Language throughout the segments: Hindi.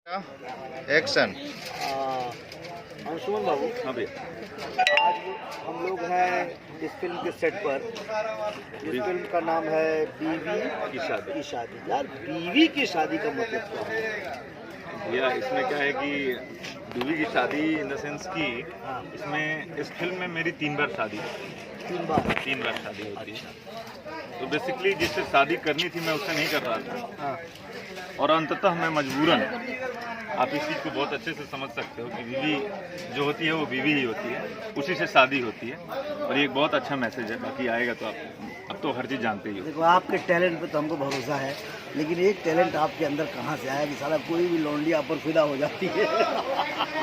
एक्शन। अंशुमन बाबू, हाँ भैया। आज हम लोग हैं इस फिल्म के सेट पर। इस फिल्म का नाम है बीवी की शादी। यार, बीवी की शादी का मतलब क्या है? भैया इसमें क्या है कि बीवी की शादी इन द सेंस की हाँ। इसमें इस फिल्म में मेरी 3 बार शादी तीन बार। शादी होती है। तो बेसिकली जिससे शादी करनी थी मैं उससे नहीं कर रहा था, हाँ। और अंततः मैं मजबूरन, आप इस चीज़ को बहुत अच्छे से समझ सकते हो कि बीवी जो होती है वो बीवी ही होती है, उसी से शादी होती है। और ये एक बहुत अच्छा मैसेज है। बाकी आएगा तो आप अब तो हर चीज़ जानते ही हो। देखो, आपके टैलेंट पे तो हमको भरोसा है, लेकिन एक टैलेंट आपके अंदर कहाँ से आया कि साला कोई भी लौंडी आप पर फिदा हो जाती है?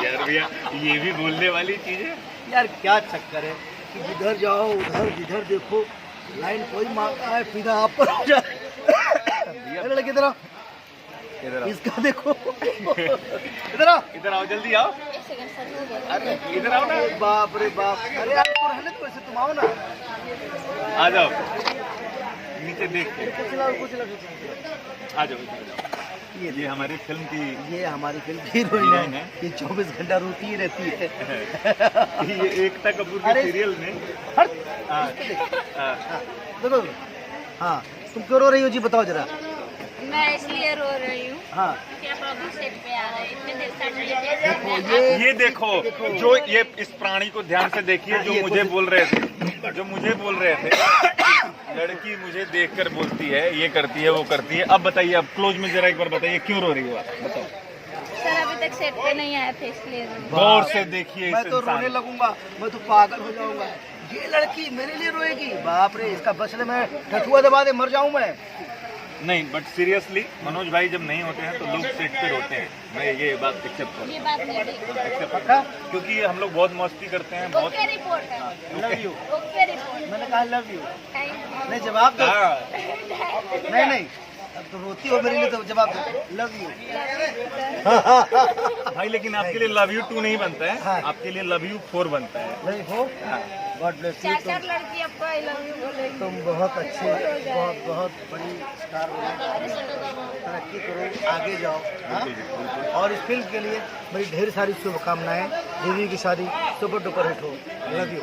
यार भैया ये भी बोलने वाली चीज़ है। यार, क्या चक्कर है कि जिधर जाओ उधर जिधर देखो लाइन कोई मारता है, फिदा आप पर हो जाए। अरे लड़के इधर आओ, इसका देखो। इधर आओ जल्दी आओ। अरे इधर आओ ना। बाप रे बाप। अरे यार, तो रहने दो, ऐसे तुम आओ ना। आ जाओ नीचे देख के। कुछ आ जाओ इधर आ जाओ। ये हमारी फिल्म की ये हमारी फिल्म की हीरोइन है। ये 24 घंटा रोती ही रहती है। ये एकता कपूर के सीरियल में। हट। हाँ, देखो, हाँ, तुम क्यों रो रही हो जी? बताओ जरा। मैं इसलिए रो रही हूँ हाँ, कि आप अभी सेट पे आ रहे हैं, इतने देर से नहीं ये ये देखो जो ये इस प्राणी को ध्यान से देखिए, जो मुझे बोल रहे थे लड़की मुझे देखकर बोलती है, ये करती है वो करती है। अब बताइए, अब क्लोज में जरा एक बार बताइए क्यों रो रही हो आप? बताओ। सर अभी तक सेट पे नहीं आए थे इसलिए रो रही हूँ। गौर से देखिए मैं इस तो इंसान रोने लगूंगा, मैं तो पागल हो जाऊंगा। ये लड़की मेरे लिए रोएगी? बाप रे, इसका बचने में ठठुआ दबा दे, मर जाऊं मैं। नहीं, बट सीरियसली मनोज भाई जब नहीं होते हैं तो लोग सेट पे रोते हैं। मैं ये बात एक्सेप्ट करता ये बात नहीं हूँ, पक्का? क्योंकि हम लोग बहुत मस्ती करते हैं, बहुत। ओके रिपोर्ट है। Love you. Okay report. मैंने कहा लव यू। Thank you. नहीं, जवाब दो। हाँ, नहीं, अब तो रोती हो मेरे लिए तो जवाब दो। Love you. भाई लेकिन आपके लिए लव यू 2 नहीं बनता है, हाँ। आपके लिए लव यू 4 बनता है। नहीं हो। God bless you. 4 लड़की आपको आई लव यू बोलेगी। तुम बहुत अच्छे, बहुत बड़ी स्टार बनो, तरक्की करो, आगे जाओ। हाँ? और इस फिल्म के लिए मेरी ढेर सारी शुभकामनाएं। बीवी की शादी सुपर डुपर हिट हो। Love you.